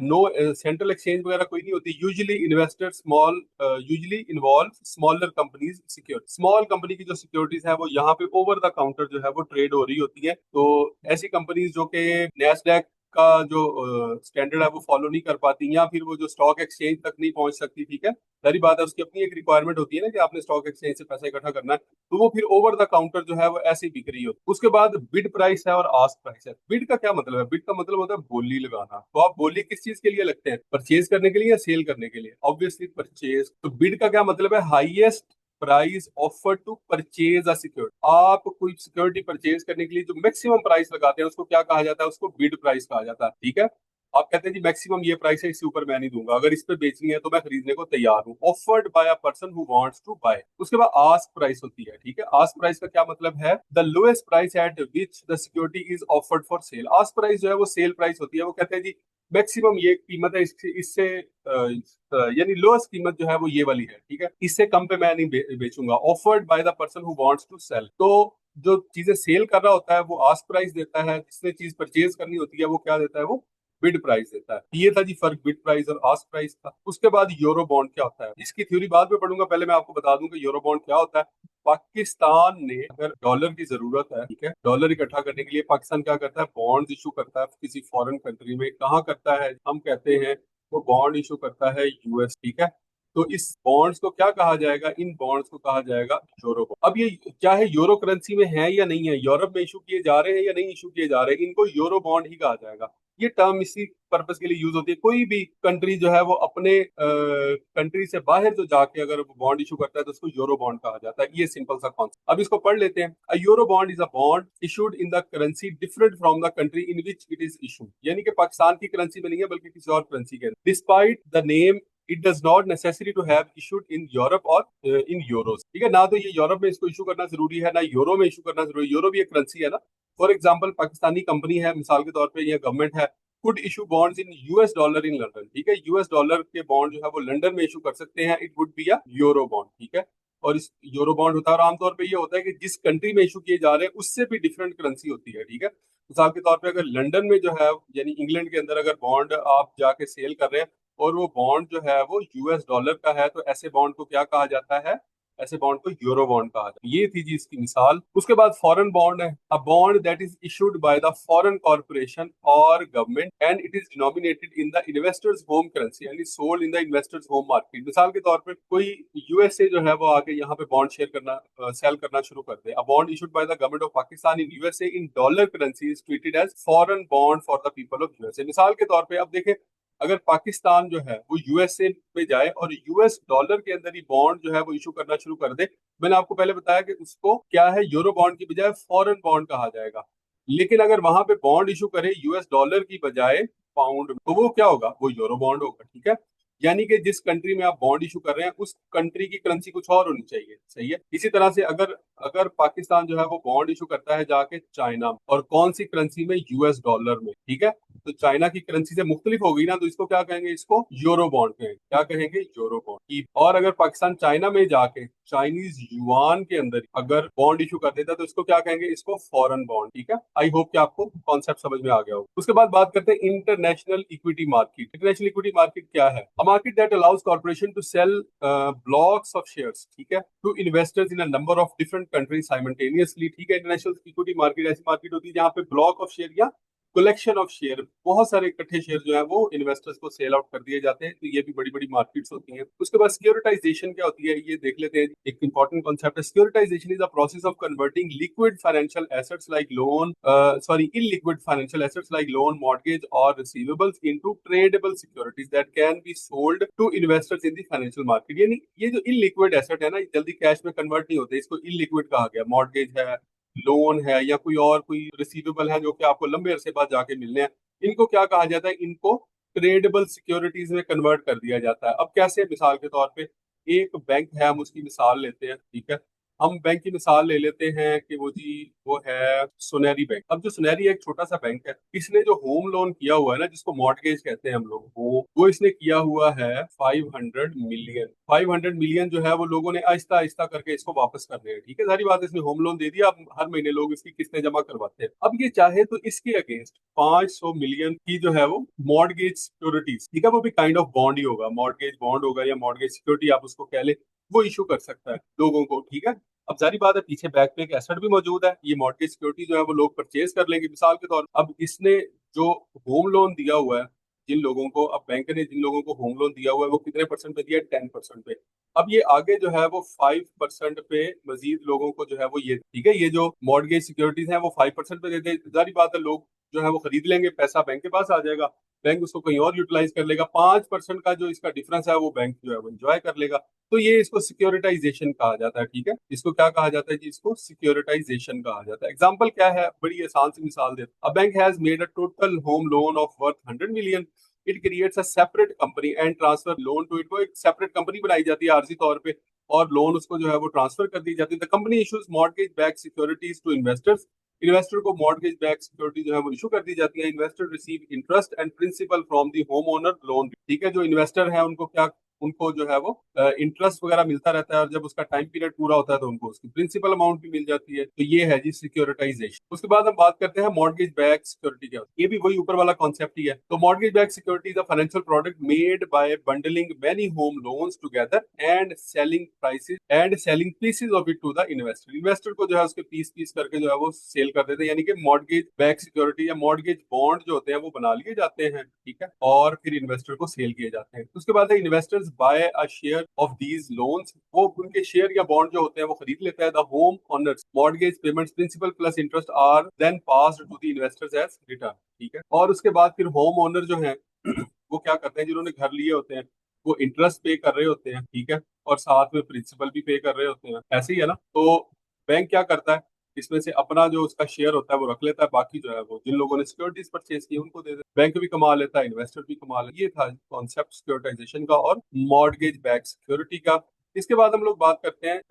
Speaker 1: no central exchange वगैरह कोई नहीं होती। usually involve smaller companies secure, small company की जो securities है वो यहाँ पे over the counter जो है वो ट्रेड हो रही होती है। तो ऐसी कंपनीज जो कि Nasdaq का जो स्टैंडर्ड है वो फॉलो नहीं कर पाती, या फिर वो जो स्टॉक एक्सचेंज तक नहीं पहुंच सकती, ठीक है, सारी बात है, उसकी अपनी एक रिक्वायरमेंट होती है ना कि आपने स्टॉक एक्सचेंज से पैसा इकट्ठा करना है, तो वो फिर ओवर द काउंटर जो है वो ऐसे ही बिक रही होती है। उसके बाद बिड प्राइस है और आस्क प्राइस है। बिड का क्या मतलब है? बिड का मतलब होता है बोली लगाना। तो आप बोली किस चीज के लिए लगते हैं? परचेज करने के लिए या सेल करने के लिए? Obviously purchase. तो बिड का क्या मतलब है? Highest price offer to purchase a security. आप कोई सिक्योरिटी परचेज करने के लिए जो मैक्सिमम प्राइस लगाते हैं उसको क्या कहा जाता है? उसको बिड प्राइस कहा जाता है, ठीक है। आप कहते हैं जी मैक्सिमम ये प्राइस है, इससे ऊपर मैं नहीं दूंगा, अगर इस पे बेचनी है तो मैं खरीदने को तैयार हूँ। Offered by a person who wants to buy. उसके बाद आस्क प्राइस होती है, ठीक है। आस्क प्राइस का क्या मतलब है? The lowest price at which the security is offered for sale. Ask price जो है वो सेल प्राइस होती है। वो कहते हैं जी मैक्सिमम ये कीमत है, इससे यानी लोएस्ट कीमत जो है वो ये वाली है, ठीक है, इससे कम पे मैं नहीं बेचूंगा। Offered by the person who wants to sell. तो जो चीजें सेल कर रहा होता है वो आस्क प्राइस देता है, जिसने चीज परचेज करनी होती है वो क्या देता है? वो बिड प्राइस देता है। ये था जी फर्क बिड प्राइस और आस्क प्राइस का। उसके बाद यूरो बॉन्ड क्या होता है? इसकी थ्योरी बाद में पढ़ूंगा, पहले मैं आपको बता दूं कि यूरो बॉन्ड क्या होता है। पाकिस्तान ने अगर डॉलर की जरूरत है, ठीक है, डॉलर इकट्ठा करने के लिए पाकिस्तान क्या करता है? बॉन्ड इशू करता है किसी फॉरेन कंट्री में। कहाँ करता है? हम कहते हैं वो बॉन्ड इशू करता है यूएस, ठीक है। तो इस बॉन्ड्स को क्या कहा जाएगा? इन बॉन्ड्स को कहा जाएगा यूरो बॉन्ड। अब ये क्या है? यूरो करेंसी में है या नहीं है? यूरोप में इशू किए जा रहे हैं या नहीं इशू किए जा रहे हैं? इनको यूरो बॉन्ड ही कहा जाएगा। ये टर्म इसी पर्पस के लिए यूज होती है। कोई भी कंट्री जो है वो अपने कंट्री से बाहर जो जाके अगर बॉन्ड इशू करता है तो उसको यूरो बॉन्ड कहा जाता है। ये सिंपल सा कॉन्सेप्ट। अब इसको पढ़ लेते हैं। A euro bond is a bond issued in the currency different from the country in which it is issued. यानी कि पाकिस्तान की करेंसी में नहीं है बल्कि किसी और करेंसी के। Despite the name it does not necessary to have issued in Europe और इन यूरोस, ठीक है ना। तो ये यूरोप में इसको इशू करना जरूरी है, ना यूरो में इशू करना जरूरी है। यूरो भी एक करेंसी है ना। फॉर एग्जाम्पल पाकिस्तानी कंपनी है, मिसाल के तौर पर, यह गवर्नमेंट है, could issue bonds in US dollar in London, ठीक है। यूएस डॉलर के बॉन्ड जो है वो लंदन में इशू कर सकते हैं। It would be a euro bond, ठीक है। और इस यूरो बॉन्ड होता है और आमतौर पे ये होता है कि जिस कंट्री में इशू किए जा रहे हैं उससे भी डिफरेंट करेंसी होती है, ठीक है। मिसाल के तौर पे अगर लंदन में जो है यानी इंग्लैंड के अंदर अगर बॉन्ड आप जाके सेल कर रहे हैं और वो बॉन्ड जो है वो यूएस डॉलर का है, तो ऐसे बॉन्ड को क्या कहा जाता है? ऐसे बॉन्ड को यूरो बॉन्ड कहा जाता है। ये थी जी इसकी मिसाल। उसके बाद फॉरेन बॉन्ड है। A bond that is issued by the foreign corporation और government and it is denominated in the investors home currency and is sold in the investors home market. मिसाल के तौर पर कोई यूएसए जो है वो आके यहाँ पे बॉन्ड शेयर करना सेल करना शुरू कर दे। A bond issued by the government of Pakistan in USA in dollar currency is treated as foreign bond for the people of USA. मिसाल के तौर पे अब देखें, अगर पाकिस्तान जो है वो यूएसए पे जाए और यूएस डॉलर के अंदर ही बॉन्ड जो है वो इशू करना शुरू कर दे, मैंने आपको पहले बताया कि उसको क्या है? यूरो बॉन्ड की बजाय फॉरेन बॉन्ड कहा जाएगा। लेकिन अगर वहां पे बॉन्ड इशू करे यूएस डॉलर की बजाय पाउंड, तो वो क्या होगा? वो यूरो बॉन्ड होगा, ठीक है। यानी कि जिस कंट्री में आप बॉन्ड इशू कर रहे हैं उस कंट्री की करेंसी कुछ और होनी चाहिए, सही है। इसी तरह से अगर अगर पाकिस्तान जो है वो बॉन्ड इशू करता है जाके चाइना में, और कौन सी करेंसी में? यूएस डॉलर में, ठीक है। तो चाइना की करेंसी से मुख्तलिफ हो गई ना, तो इसको क्या कहेंगे? इसको यूरो बॉन्ड कहेंगे। क्या कहेंगे? Euro bond. और अगर पाकिस्तान चाइना में जाके चाइनीज युआन के अंदर अगर बॉन्ड इशू कर देता है तो इसको क्या कहेंगे? इसको फॉरेन बॉन्ड, ठीक है। आई होप कि आपको कॉन्सेप्ट समझ में आ गया हो। उसके बाद बात करते हैं international equity market. International equity market क्या है? A market that allows corporation to sell blocks of shares, ठीक है, to investors in a number of different countries simultaneously, ठीक है। इंटरनेशनल इक्विटी मार्केट ऐसी मार्केट होती है जहाँ पे ब्लॉक ऑफ शेयर या कलेक्शन ऑफ शेयर, बहुत सारे इकट्ठे शेयर जो है वो इन्वेस्टर्स को सेल आउट कर दिए जाते हैं। तो ये भी बड़ी बड़ी मार्केट्स होती हैं। उसके बाद सिक्योरिटाइजेशन क्या होती है ये देख लेते हैं। एक इंपॉर्टेंट कॉन्सेप्ट है। Securitization is the process of converting liquid financial assets like loan sorry illiquid financial assets like loan, mortgage और receivables into tradable securities that can be sold to investors in the financial market. यानी ये जो इनलिक्विड asset है ना, ये जल्दी cash में convert नहीं होते, इसको इनलिक्विड कहा गया। मॉर्गेज है, लोन है, या कोई और कोई रिसीवेबल है जो कि आपको लंबे अरसे बाद जाके मिलने हैं, इनको क्या कहा जाता है? इनको ट्रेडेबल सिक्योरिटीज में कन्वर्ट कर दिया जाता है। अब कैसे? मिसाल के तौर पे एक बैंक है, हम उसकी मिसाल लेते हैं, ठीक है। हम बैंक की मिसाल ले लेते हैं कि वो है सुनहरी बैंक। अब जो सुनहरी एक छोटा सा बैंक है, इसने जो होम लोन किया हुआ है ना, जिसको मॉर्गेज कहते हैं हम लोग, वो इसने किया हुआ है 500 मिलियन। 500 मिलियन जो है वो लोगों ने आहिस्ता आहिस्ता करके इसको वापस कर रहे हैं, ठीक है। सारी बात, इसने होम लोन दे दिया, अब हर महीने लोग इसकी किस्तें जमा करवाते हैं। अब ये चाहे तो इसके अगेंस्ट 500 मिलियन की जो है वो मॉर्गेज सिक्योरिटीज, ठीक है, वो भी काइंड ऑफ बॉन्ड ही होगा, मॉर्गेज बॉन्ड होगा या मॉर्गेज सिक्योरिटी आप उसको कह ले, वो इशू कर सकता है लोगों को, ठीक है। अब जारी बात है, पीछे बैक पे एक एसेट भी मौजूद है। ये मॉर्गेज सिक्योरिटी जो है वो लोग परचेज कर लेंगे। मिसाल के तौर अब इसने जो होम लोन दिया हुआ है जिन लोगों को, अब बैंक ने जिन लोगों को होम लोन दिया हुआ है वो कितने परसेंट पे दिया है? 10% पे। अब ये आगे जो है वो 5% पे मजीद लोगों को जो है वो, ये ठीक है, ये जो मॉर्गेज सिक्योरिटीज हैं वो 5% पे देते हैं। जारी बात है, लोग जो है वो खरीद लेंगे, पैसा बैंक के पास आ जाएगा, बैंक उसको कहीं और यूटिलाइज कर लेगा, 5% का जो इसका डिफरेंस है वो बैंक जो है वो एंजॉय कर लेगा। तो ये इसको सिक्योरिटाइजेशन कहा जाता है। ठीक है, इसको क्या कहा जाता है जी? इसको सिक्योरिटाइजेशन कहा जाता है। एग्जांपल क्या है? बड़ी आसान सी मिसाल देता, a bank has made a total home loan of worth 100 million। It creates a separate company and transfer loan to it. को एक सेपरेट कंपनी बनाई जाती है आरजी तौर पे, और लोन उसको जो है वो ट्रांसफर कर दी जाती है। The company issues mortgage back securities to investors. Investor को मॉर्गेज बैक सिक्योरिटी जो है वो इशू कर दी जाती है। Investor receive interest and principal from the home owner loan. ठीक है, जो इन्वेस्टर है उनको क्या, उनको जो है वो इंटरेस्ट वगैरह मिलता रहता है, और जब उसका टाइम पीरियड पूरा होता है तो उनको उसकी प्रिंसिपल अमाउंट भी मिल जाती है। तो ये है जी सिक्योरिटाइजेशन। उसके बाद हम बात करते हैं मॉर्गेज बैक सिक्योरिटी क्या होती है। ये भी वही ऊपर वाला कॉन्सेप्ट ही है। तो mortgage back security is a financial product made by bundling many home loans together and selling pieces of it to the investor. Investor को जो है उसके पीस पीस करके जो है वो सेल कर देते हैं, यानी कि मॉर्गेज बैक सिक्योरिटी या मॉर्गेज बॉन्ड जो होते हैं वो बना लिए जाते हैं। ठीक है, और फिर इन्वेस्टर को सेल किए जाते हैं। उसके बाद है investors buy a share of these loans. वो उनके शेयर या बॉन्ड जो होते हैं वो खरीद लेता है। The home owners mortgage payments principal plus interest are then passed to the investors as return. ठीक है, और उसके बाद फिर होम ओनर जो है वो क्या करते हैं, जिन्होंने घर लिए होते हैं वो इंटरेस्ट पे कर रहे होते हैं। ठीक है, और साथ में प्रिंसिपल भी पे कर रहे होते हैं। ऐसे ही है ना। तो बैंक क्या करता है, इसमें से अपना जो उसका शेयर होता है वो रख लेता है, बाकी जो है वो जिन लोगों ने सिक्योरिटीज परचेज की उनको दे देता है। बैंक भी कमा लेता है, इन्वेस्टर भी कमा लेता है। ये था कॉन्सेप्ट सिक्योरिटाइजेशन का और मॉर्गेज बैक सिक्योरिटी का। इसके बाद हम लोग बात करते हैं,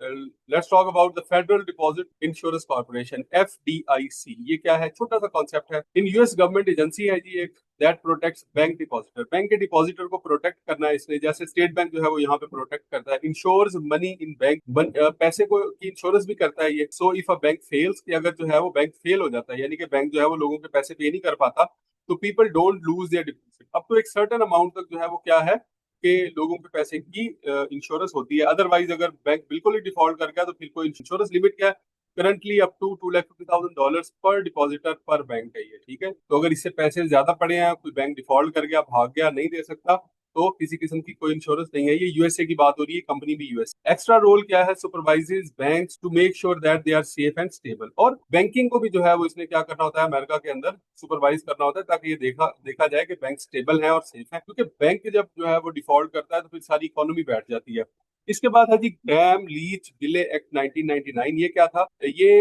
Speaker 1: let's talk about the federal deposit insurance corporation, FDIC। ये क्या है? छोटा सा कॉन्सेप्ट है। इन यूएस गवर्नमेंट एजेंसी है जी एक, that protects bank depositor. Bank के डिपॉजिटर को प्रोटेक्ट करना है इसने, जैसे स्टेट बैंक जो है वो यहाँ पे प्रोटेक्ट करता है। इंश्योर्स मनी इन बैंक, पैसे को की इंश्योरेंस भी करता है ये। So if a bank fails, कि अगर जो है वो बैंक फेल हो जाता है, यानी कि बैंक जो है वो लोगों के पैसे पे नहीं कर पाता, तो people don't lose their deposit. अब तो एक सर्टेन अमाउंट तक जो है वो क्या है कि लोगों के पैसे की इंश्योरेंस होती है। अदरवाइज अगर बैंक बिल्कुल ही डिफॉल्ट कर गया तो फिर कोई इंश्योरेंस लिमिट क्या है? करंटली अप टू $250,000 पर डिपॉजिटर पर बैंक है ये। ठीक है, तो अगर इससे पैसे ज्यादा पड़े हैं, कोई बैंक डिफॉल्ट कर गया, भाग गया, नहीं दे सकता, तो किसी किस्म की कोई इंश्योरेंस नहीं है। ये यूएसए की बात हो रही है, कंपनी भी यूएस। एक्स्ट्रा रोल क्या है? Supervises banks to make sure that they are safe and stable. और बैंकिंग को भी जो है वो इसने क्या करना होता है, अमेरिका के अंदर सुपरवाइज करना होता है, ताकि ये देखा देखा जाए कि बैंक स्टेबल है और सेफ है। क्योंकि बैंक जब जो है वो डिफॉल्ट करता है तो फिर सारी इकोनॉमी बैठ जाती है। इसके बाद है जी ग्रैम लीच डिले एक्ट 1999। ये क्या था? ये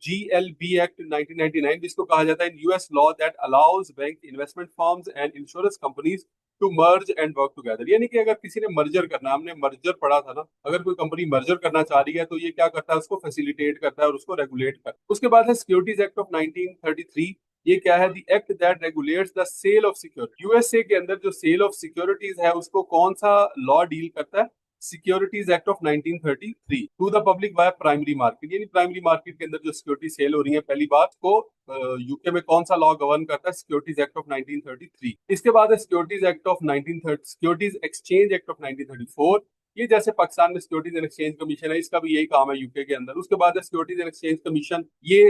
Speaker 1: GLB एक्ट 1999, जिसको कहा जाता है US law that allows bank, investment firms and insurance companies to merge and work together. यानी कि अगर किसी ने मर्जर करना, हमने मर्जर पढ़ा था ना, अगर कोई कंपनी मर्जर करना चाह रही है तो ये क्या करता है? उसको फैसिलिटेट करता है और उसको रेगुलेट करता है। उसके बाद है सिक्योरिटीज एक्ट ऑफ 1933। ये क्या है? The act that regulates the sale of security. USA के अंदर जो सेल ऑफ सिक्योरिटीज है उसको कौन सा लॉ डील करता है? Securities act of 1933 to the public by primary market. यानी प्राइमरी मार्केट के अंदर जो सिक्योरिटी सेल हो रही है पहली बार को यूके में कौन सा लॉ गवर्न करता है? Securities act of 1933। इसके बाद है securities act of 1930, securities exchange act of 1934। ये जैसे पाकिस्तान में सिक्योरिटीज एंड एक्सचेंज कमीशन है, इसका भी यही काम है यूके के अंदर। उसके बाद है सिक्योरिटीज एंड एक्सचेंज कमीशन। ये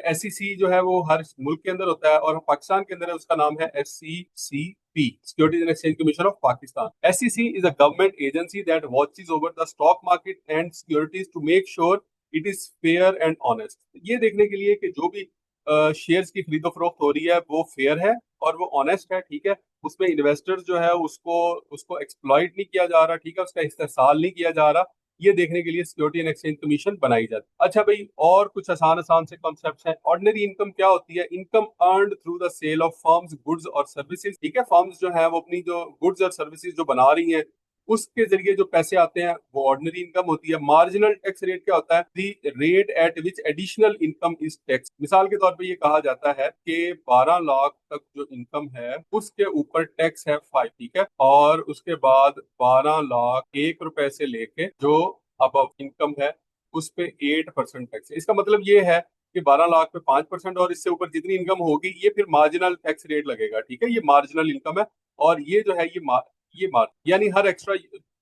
Speaker 1: SEC जो है वो हर मुल्क के अंदर होता है, और पाकिस्तान के अंदर है उसका नाम है SCCP, securities and exchange commission of Pakistan. SEC is a government agency that watches over the stock market and securities to make sure it is fair and honest। ये देखने के लिए कि जो भी शेयर्स की खरीदो फरोख्त हो रही है वो फेयर है और वो ऑनेस्ट है। ठीक है, उसमें इन्वेस्टर्स जो है उसको उसको एक्सप्लॉइट नहीं किया जा रहा। ठीक है, उसका इस्तेहसाल नहीं किया जा रहा। ये देखने के लिए सिक्योरिटी एंड एक्सचेंज कमीशन बनाई जाती है। अच्छा भाई, और कुछ आसान आसान से कॉन्सेप्ट्स हैं। ऑर्डिनरी इनकम क्या होती है? Income earned through the sale of firms goods और सर्विसेज। ठीक है, फर्म्स जो है वो अपनी जो गुड्स और सर्विसेज जो बना रही हैं उसके जरिए जो पैसे आते हैं वो ऑर्डिनरी इनकम होती है। मार्जिनल टैक्स रेट क्या होता है? The rate at which additional income is tax. मिसाल के तौर पे ये कहा जाता है कि 12 लाख तक जो इनकम है उसके ऊपर टैक्स है 5। ठीक है, और उसके बाद 12 लाख 1 रुपए से लेके जो अब इनकम है उस पे 8% टैक्स है। इसका मतलब ये है कि 12 लाख पे 5%, और इससे ऊपर जितनी इनकम होगी ये फिर मार्जिनल टैक्स रेट लगेगा। ठीक है, ये मार्जिनल इनकम है। और ये जो है ये यानी हर एक्स्ट्रा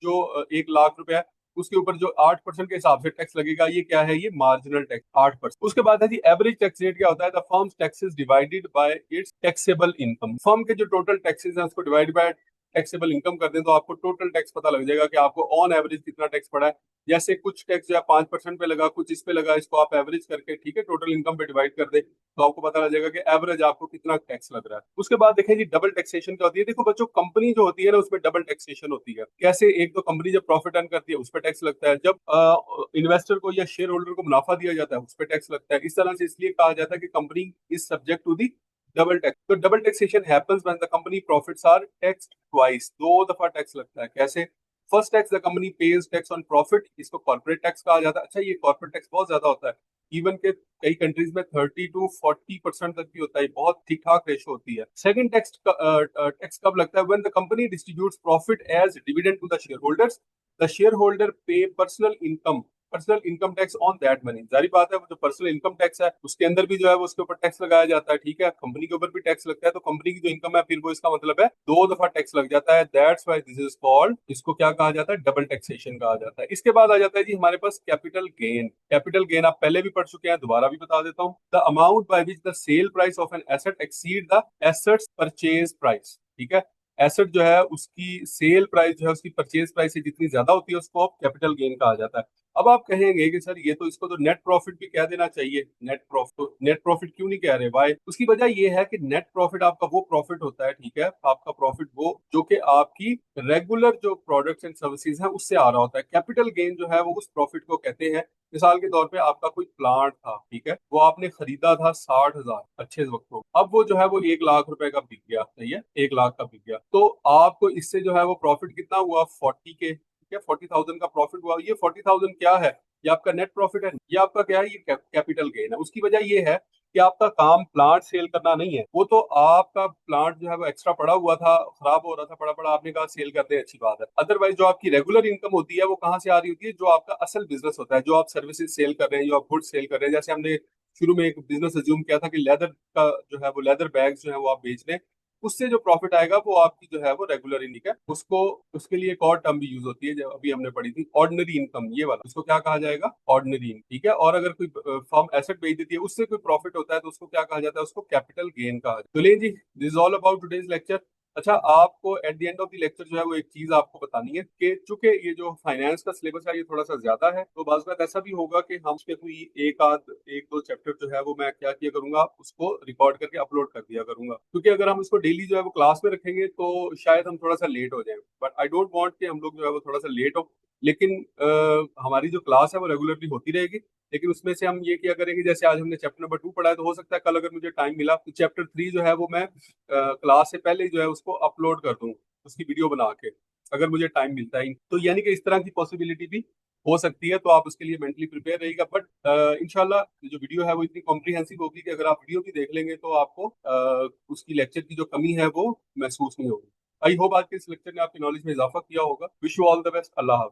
Speaker 1: जो 1 लाख रुपया उसके ऊपर जो 8% के हिसाब से टैक्स लगेगा, ये क्या है, ये मार्जिनल टैक्स 8%। उसके बाद है जी एवरेज टैक्स रेट। क्या होता है, the firms taxes divided by it's taxable income. Firm के जो टोटल टैक्सेस हैं उसको डिवाइड बाय टैक्सेबल इनकम कर दें तो आपको टोटल टैक्स पता लग जाएगा कि आपको ऑन एवरेज कितना टैक्स पड़ा है। जैसे कुछ टैक्स जो है 5% पे लगा, कुछ इस पे लगा, इसको आप एवरेज करके, ठीक है, टोटल इनकम पे डिवाइड कर दे तो आपको पता लग जाएगा कि एवरेज आपको कितना टैक्स लग रहा है। उसके बाद देखें जी डबल टैक्सेशन क्या होती है। देखो बच्चों, कंपनी जो होती है ना उसमें डबल टैक्सेशन होती है। कैसे, एक तो कंपनी जब प्रॉफिट अर्न करती है उस पर टैक्स लगता है, जब इन्वेस्टर को या शेयर होल्डर को मुनाफा दिया जाता है उस पर टैक्स लगता है। इस तरह से इसलिए कहा जाता है कि company is subject to the double tax. तो double taxation happens when the company profits are taxed twice. दो दफा टैक्स लगता है। कैसे, first tax the company pays tax on profit, इसको कॉर्पोरेट टैक्स कहा जाता है। अच्छा, ये कॉर्पोरेट टैक्स बहुत ज्यादा होता है, इवन के कई कंट्रीज में 30 to 40% तक भी होता है, बहुत ठीक ठाक रेशो होती है। सेकंड टैक्स टैक्स कब लगता है, when the company distributes profit as dividend to the share holders, the shareholder pay personal income tax on that money. जारी बात है, वो जो पर्सनल इनकम टैक्स है उसके अंदर भी जो है वो उसके ऊपर टैक्स लगाया जाता है, ठीक है, कंपनी के ऊपर भी टैक्स लगता है। तो कंपनी की जो इनकम है फिर वो, इसका मतलब है दो दफा टैक्स लग जाता है। That's why this is called, इसको क्या कहा जाता है, डबल टैक्सेशन कहा जाता है। इसके बाद आ जाता है जी हमारे पास कैपिटल गेन। कैपिटल गेन आप पहले भी पढ़ चुके हैं, दोबारा भी बता देता हूँ। The amount by which the sale price of an asset exceed the assets purchase price, ठीक है, एसेट जो है उसकी सेल प्राइस जो है उसकी परचेज प्राइस से जितनी ज्यादा होती है उसको कैपिटल गेन कहा जाता है। अब आप कहेंगे कि सर ये तो, इसको तो नेट प्रॉफिट भी कह देना चाहिए। नेट प्रॉफिट, तो नेट प्रॉफिट क्यों नहीं कह रहे भाई? उसकी वजह ये है कि नेट प्रॉफिट आपका वो प्रॉफिट होता है, ठीक है, आपका प्रॉफिट वो जो कि आपकी रेगुलर जो प्रोडक्ट्स एंड सर्विसेज है उससे आ रहा होता है। कैपिटल गेन जो है वो उस प्रॉफिट को कहते हैं। मिसाल के तौर पे आपका कोई प्लांट था, ठीक है, वो आपने खरीदा था 60,000 अच्छे वक्त को, अब वो जो है वो 1 लाख रुपए का बिक गया, सही है, 1 लाख का बिक गया, तो आपको इससे जो है वो प्रॉफिट कितना हुआ, 40 के, ठीक है, 40,000 का प्रॉफिट हुआ। ये 40,000 क्या है, ये आपका नेट प्रॉफिट है, ये आपका क्या है, ये कैपिटल गेन है। उसकी वजह ये है कि आपका काम प्लांट सेल करना नहीं है, वो तो आपका प्लांट जो है वो एक्स्ट्रा पड़ा हुआ था, खराब हो रहा था, पड़ा पड़ा, आपने कहा सेल कर दे, अच्छी बात है। अदरवाइज जो आपकी रेगुलर इनकम होती है वो कहाँ से आ रही होती है, जो आपका असल बिजनेस होता है, जो आप सर्विसेज सेल कर रहे हैं, जो आप गुड सेल कर रहे हैं। जैसे हमने शुरू में एक बिजनेस अज्यूम किया था कि लेदर का जो है वो लेदर बैग्स जो है वो आप बेच रहे हैं, उससे जो प्रॉफिट आएगा वो आपकी जो है वो रेगुलर इनकम है। उसको, उसके लिए एक और टर्म भी यूज होती है जो अभी हमने पढ़ी थी, ऑर्डिनरी इनकम, ये वाला, उसको क्या कहा जाएगा, ऑर्डिनरी इनकम, ठीक है। और अगर कोई फर्म एसेट बेच देती है उससे कोई प्रॉफिट होता है तो उसको क्या कहा जाता है, उसको कैपिटल गेन कहा जाता है। चलिए जी, this is all about today's lecture. अच्छा, आपको at the end of the lecture जो है वो एक चीज आपको बतानी है कि चूंकि ये जो फाइनेंस का सिलेबस है ये थोड़ा सा ज्यादा है, तो बात ऐसा भी होगा कि हम उसके कोई एक दो चैप्टर जो है वो मैं क्या किया करूंगा, उसको रिकॉर्ड करके अपलोड कर दिया करूंगा। क्योंकि अगर हम उसको डेली जो है वो क्लास में रखेंगे तो शायद हम थोड़ा सा लेट हो जाए, बट आई डोंट वांट कि हम लोग जो है वो थोड़ा सा लेट हो। लेकिन हमारी जो क्लास है वो रेगुलरली होती रहेगी। लेकिन उसमें से हम ये क्या करेंगे, जैसे आज हमने चैप्टर नंबर 2 पढ़ा है, तो हो सकता है कल अगर मुझे टाइम मिला तो चैप्टर 3 जो है वो मैं क्लास से पहले ही जो है उसको अपलोड कर दूं, उसकी वीडियो बना के, अगर मुझे टाइम मिलता है तो। यानी कि इस तरह की पॉसिबिलिटी भी हो सकती है, तो आप उसके लिए मेंटली प्रिपेयर रहिएगा। बट इंशाल्लाह जो वीडियो है वो इतनी कॉम्प्रिहेंसिव होगी कि अगर आप वीडियो भी देख लेंगे तो आपको उसकी लेक्चर की जो कमी है वो महसूस नहीं होगी। आई होप आज के इस लेक्चर ने आपकी नॉलेज में इजाफा किया होगा। Wish you all the best. अल्लाह हाफ़िज़।